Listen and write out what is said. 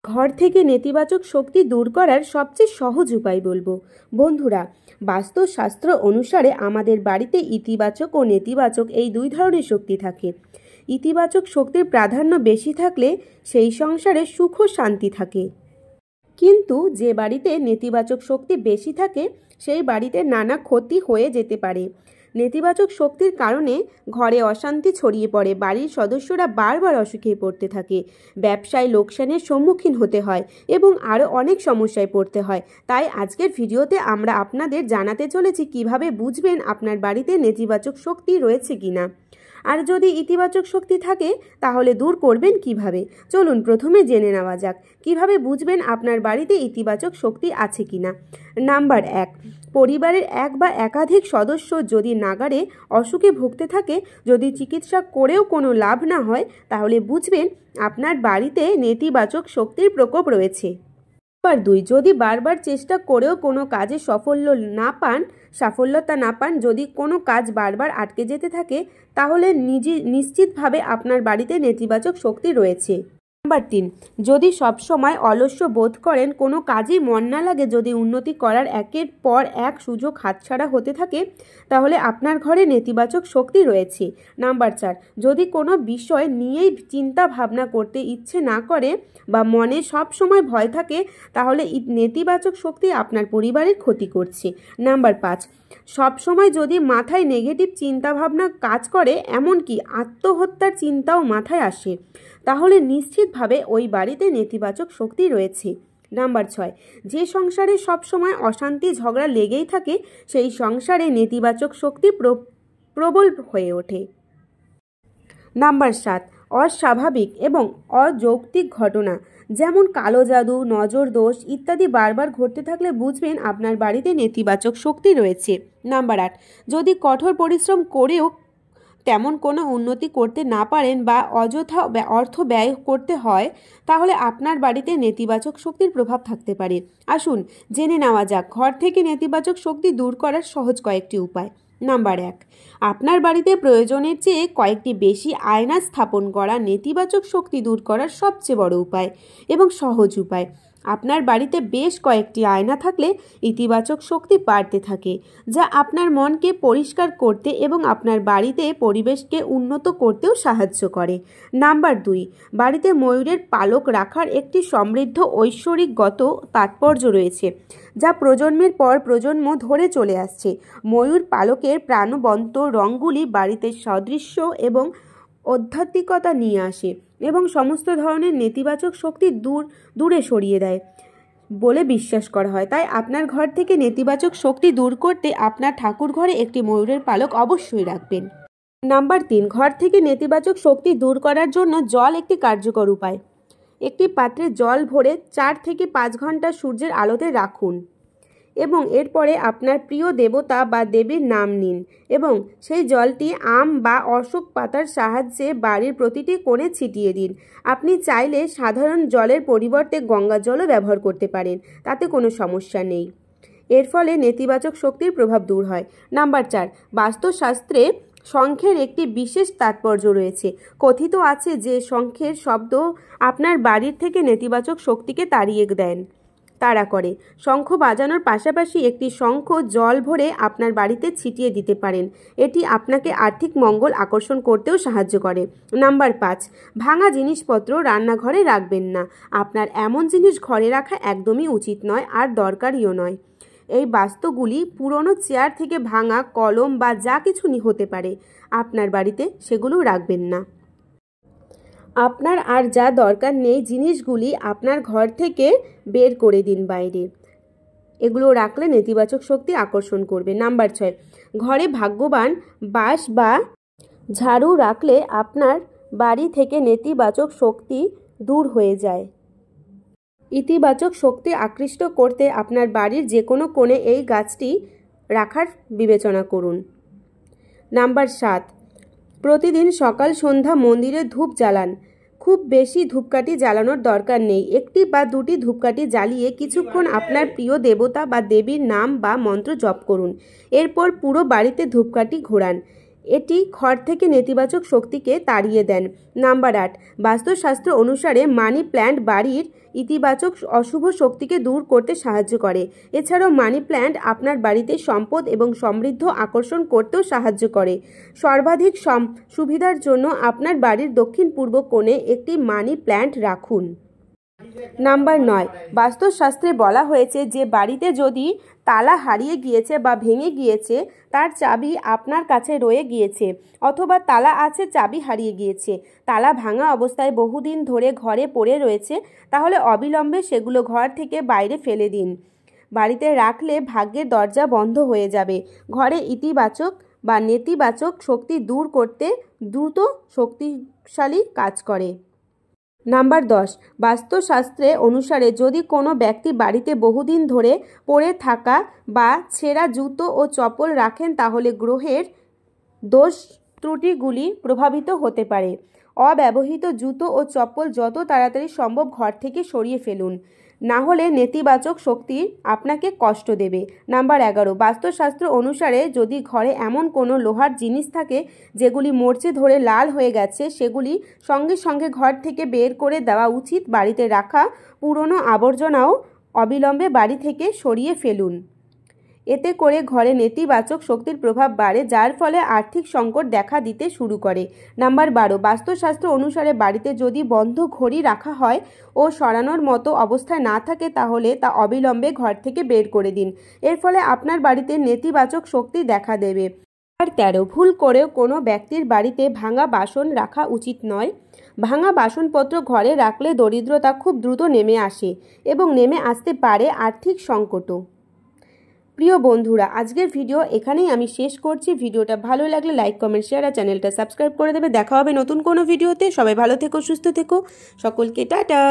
ঘর থেকে নেতিবাচক শক্তি দূর করার সবচেয়ে সহজ উপায় বলবো। বন্ধুরা, বাস্তুশাস্ত্র অনুসারে আমাদের বাড়িতে ইতিবাচক ও নেতিবাচক এই দুই ধরনের শক্তি থাকে। ইতিবাচক শক্তির প্রাধান্য বেশি থাকলে সেই সংসারে সুখ ও শান্তি থাকে, কিন্তু যে বাড়িতে নেতিবাচক শক্তি বেশি থাকে সেই বাড়িতে নানা ক্ষতি হয়ে যেতে পারে। নেতিবাচক শক্তির কারণে ঘরে অশান্তি ছড়িয়ে পড়ে, বাড়ির সদস্যরা বারবার অসুখে পড়তে থাকে, ব্যবসায় লোকসানের সম্মুখীন হতে হয় এবং আরও অনেক সমস্যায় পড়তে হয়। তাই আজকের ভিডিওতে আমরা আপনাদের জানাতে চলেছি কিভাবে বুঝবেন আপনার বাড়িতে নেতিবাচক শক্তি রয়েছে কিনা, আর যদি ইতিবাচক শক্তি থাকে তাহলে দূর করবেন কিভাবে। চলুন প্রথমে জেনে নেওয়া যাক কিভাবে বুঝবেন আপনার বাড়িতে ইতিবাচক শক্তি আছে কিনা। নাম্বার 1, পরিবারের এক বা একাধিক সদস্য যদি নাগারে অসুখে ভুগতে থাকে, যদি চিকিৎসা করেও কোনো লাভ না হয়, তাহলে বুঝবেন আপনার বাড়িতে নেতিবাচক শক্তির প্রকোপ রয়েছে। নাম্বার 2, যদি বারবার চেষ্টা করেও কোনো কাজে সাফল্যতা না পান, যদি কোনো কাজ বারবার আটকে যেতে থাকে, তাহলে নিশ্চিতভাবে আপনার বাড়িতে নেতিবাচক শক্তি রয়েছে। নাম্বার 3, যদি সবসময় অলস্য বোধ করেন, কোনো কাজেই মন না লাগে, যদি উন্নতি করার একের পর এক সুযোগ হাতছাড়া হতে থাকে, তাহলে আপনার ঘরে নেতিবাচক শক্তি রয়েছে। নাম্বার 4, যদি কোনো বিষয় নিয়েই চিন্তা ভাবনা করতে ইচ্ছে না করে বা মনে সব সময় ভয় থাকে, তাহলে নেতিবাচক শক্তি আপনার পরিবারের ক্ষতি করছে। নাম্বার 5, সবসময় যদি মাথায় নেগেটিভ চিন্তাভাবনা কাজ করে, এমনকি আত্মহত্যার চিন্তাও মাথায় আসে, তাহলে নিশ্চিতভাবে ওই বাড়িতে নেতিবাচক শক্তি রয়েছে। নাম্বার 6, যে সংসারে সবসময় অশান্তি ঝগড়া লেগেই থাকে, সেই সংসারে নেতিবাচক শক্তি প্রবল হয়ে ওঠে। নাম্বার 7, অস্বাভাবিক এবং অযৌক্তিক ঘটনা যেমন কালো জাদু, নজর দোষ ইত্যাদি বারবার ঘটতে থাকলে বুঝবেন আপনার বাড়িতে নেতিবাচক শক্তি রয়েছে। নাম্বার 8, যদি কঠোর পরিশ্রম করেও তেমন কোনো উন্নতি করতে না পারেন বা অযথা অর্থ ব্যয় করতে হয়, তাহলে আপনার বাড়িতে নেতিবাচক শক্তির প্রভাব থাকতে পারে। আসুন জেনে নেওয়া যাক ঘর থেকে নেতিবাচক শক্তি দূর করার সহজ কয়েকটি উপায়। নাম্বার 1, আপনার বাড়িতে প্রয়োজনের চেয়ে কয়েকটি বেশি আয়না স্থাপন করা নেতিবাচক শক্তি দূর করার সবচেয়ে বড় উপায় এবং সহজ উপায়। আপনার বাড়িতে বেশ কয়েকটি আয়না থাকলে ইতিবাচক শক্তি বাড়তে থাকে, যা আপনার মনকে পরিষ্কার করতে এবং আপনার বাড়িতে পরিবেশকে উন্নত করতেও সাহায্য করে। নাম্বার 2, বাড়িতে ময়ূরের পালক রাখার একটি সমৃদ্ধ ঐশ্বরিকগত তাৎপর্য রয়েছে, যা প্রজন্মের পর প্রজন্ম ধরে চলে আসছে। ময়ূর পালকের প্রাণবন্ত রঙগুলি বাড়িতে সাদৃশ্য এবং আধ্যাত্মিকতা নিয়ে আসে এবং সমস্ত ধরনের নেতিবাচক শক্তি দূরে সরিয়ে দেয় বলে বিশ্বাস করা হয়। তাই আপনার ঘর থেকে নেতিবাচক শক্তি দূর করতে আপনার ঠাকুর ঘরে একটি ময়ূরের পালক অবশ্যই রাখবেন। নাম্বার 3, ঘর থেকে নেতিবাচক শক্তি দূর করার জন্য জল একটি কার্যকর উপায়। একটি পাত্রে জল ভরে 4 থেকে 5 ঘন্টা সূর্যের আলোতে রাখুন এবং এরপরে আপনার প্রিয় দেবতা বা দেবীর নাম নিন এবং সেই জলটি আম বা অশোক পাতার সাহায্যে বাড়ির প্রতিটি কোণে ছিটিয়ে দিন। আপনি চাইলে সাধারণ জলের পরিবর্তে গঙ্গা জলও ব্যবহার করতে পারেন, তাতে কোনো সমস্যা নেই। এর ফলে নেতিবাচক শক্তির প্রভাব দূর হয়। নাম্বার 4, বাস্তুশাস্ত্রে শঙ্খের একটি বিশেষ তাৎপর্য রয়েছে। কথিত আছে যে শঙ্খের শব্দ আপনার বাড়ির থেকে নেতিবাচক শক্তিকে তাড়া করে। শঙ্খ বাজানোর পাশাপাশি একটি শঙ্খ জল ভরে আপনার বাড়িতে ছিটিয়ে দিতে পারেন। এটি আপনাকে আর্থিক মঙ্গল আকর্ষণ করতেও সাহায্য করে। নাম্বার 5, ভাঙা জিনিসপত্র রান্নাঘরে রাখবেন না। আপনার এমন জিনিস ঘরে রাখা একদমই উচিত নয় আর দরকারিও নয়। এই বাস্তুগুলি পুরনো চেয়ার থেকে ভাঙা কলম বা যা কিছু হতে পারে, আপনার বাড়িতে সেগুলো রাখবেন না। আপনার আর যা দরকার নেই জিনিসগুলি আপনার ঘর থেকে বের করে দিন বাইরে। এগুলো রাখলে নেতিবাচক শক্তি আকর্ষণ করবে। নাম্বার 6, ঘরে ভাগ্যবান বাঁশ বা ঝাড়ু রাখলে আপনার বাড়ি থেকে নেতিবাচক শক্তি দূর হয়ে যায়। ইতিবাচক শক্তি আকৃষ্ট করতে আপনার বাড়ির যে কোনো কোণে এই গাছটি রাখার বিবেচনা করুন। নাম্বার 7, প্রতিদিন সকাল সন্ধ্যা মন্দিরে ধূপ জ্বালান। খুব বেশি ধূপকাঠি জ্বালানোর দরকার নেই। 1টি বা 2টি ধূপকাঠি জ্বালিয়ে কিছুক্ষণ আপনার প্রিয় দেবতা বা দেবীর নাম বা মন্ত্র জপ করুন। এরপর পুরো বাড়িতে ধূপকাঠি ঘোরান। এটি ঘর থেকে নেতিবাচক শক্তিকে তাড়িয়ে দেন। নাম্বার 8, বাস্তুশাস্ত্র অনুসারে মানি প্ল্যান্ট বাড়ির ইতিবাচক অশুভ শক্তিকে দূর করতে সাহায্য করে। এছাড়াও মানি প্ল্যান্ট আপনার বাড়িতে সম্পদ এবং সমৃদ্ধ আকর্ষণ করতেও সাহায্য করে। সর্বাধিক সুবিধার জন্য আপনার বাড়ির দক্ষিণ পূর্ব কোণে একটি মানি প্ল্যান্ট রাখুন। নাম্বার 9, বাস্তুশাস্ত্রে বলা হয়েছে যে বাড়িতে যদি তালা হারিয়ে গিয়েছে বা ভেঙে গিয়েছে, তার চাবি আপনার কাছে রয়ে গিয়েছে, অথবা তালা আছে চাবি হারিয়ে গিয়েছে, তালা ভাঙা অবস্থায় বহুদিন ধরে ঘরে পড়ে রয়েছে, তাহলে অবিলম্বে সেগুলো ঘর থেকে বাইরে ফেলে দিন। বাড়িতে রাখলে ভাগ্যের দরজা বন্ধ হয়ে যাবে। ঘরে ইতিবাচক বা নেতিবাচক শক্তি দূর করতে দ্রুত শক্তিশালী কাজ করে। নাম্বার 10, বাস্তুশাস্ত্রে অনুসারে যদি কোনো ব্যক্তি বাড়িতে বহুদিন ধরে পড়ে থাকা বা ছেঁড়া জুতো ও চপ্পল রাখেন, তাহলে গ্রহের দোষ ত্রুটিগুলি প্রভাবিত হতে পারে। অব্যবহৃত জুতো ও চপ্পল যত তাড়াতাড়ি সম্ভব ঘর থেকে সরিয়ে ফেলুন, না হলে নেতিবাচক শক্তি আপনাকে কষ্ট দেবে। নাম্বার 11, বাস্তুশাস্ত্র অনুসারে যদি ঘরে এমন কোনো লোহার জিনিস থাকে যেগুলি মরচে ধরে লাল হয়ে গেছে, সেগুলি সঙ্গে সঙ্গে ঘর থেকে বের করে দেওয়া উচিত। বাড়িতে রাখা পুরনো আবর্জনাও অবিলম্বে বাড়ি থেকে সরিয়ে ফেলুন। এতে করে ঘরে নেতিবাচক শক্তির প্রভাব বাড়ে, যার ফলে আর্থিক সংকট দেখা দিতে শুরু করে। নাম্বার 12, বাস্তুশাস্ত্র অনুসারে বাড়িতে যদি বন্ধ ঘড়ি রাখা হয় ও সরানোর মতো অবস্থায় না থাকে, তাহলে তা অবিলম্বে ঘর থেকে বের করে দিন। এর ফলে আপনার বাড়িতে নেতিবাচক শক্তি দেখা দেবে। নাম্বার 13, ভুল করেও কোনো ব্যক্তির বাড়িতে ভাঙা বাসন রাখা উচিত নয়। ভাঙা বাসনপত্র ঘরে রাখলে দরিদ্রতা খুব দ্রুত নেমে আসে এবং নেমে আসতে পারে আর্থিক সংকটও। প্রিয় বন্ধুরা, আজকের ভিডিও এখানেই আমি শেষ করছি। ভিডিওটা ভালো লাগলে লাইক, কমেন্ট, শেয়ার আর চ্যানেলটা সাবস্ক্রাইব করে দেবে। দেখা হবে নতুন কোনো ভিডিওতে। সবাই ভালো থেকো, সুস্থ থেকো, সকলকে টাটা।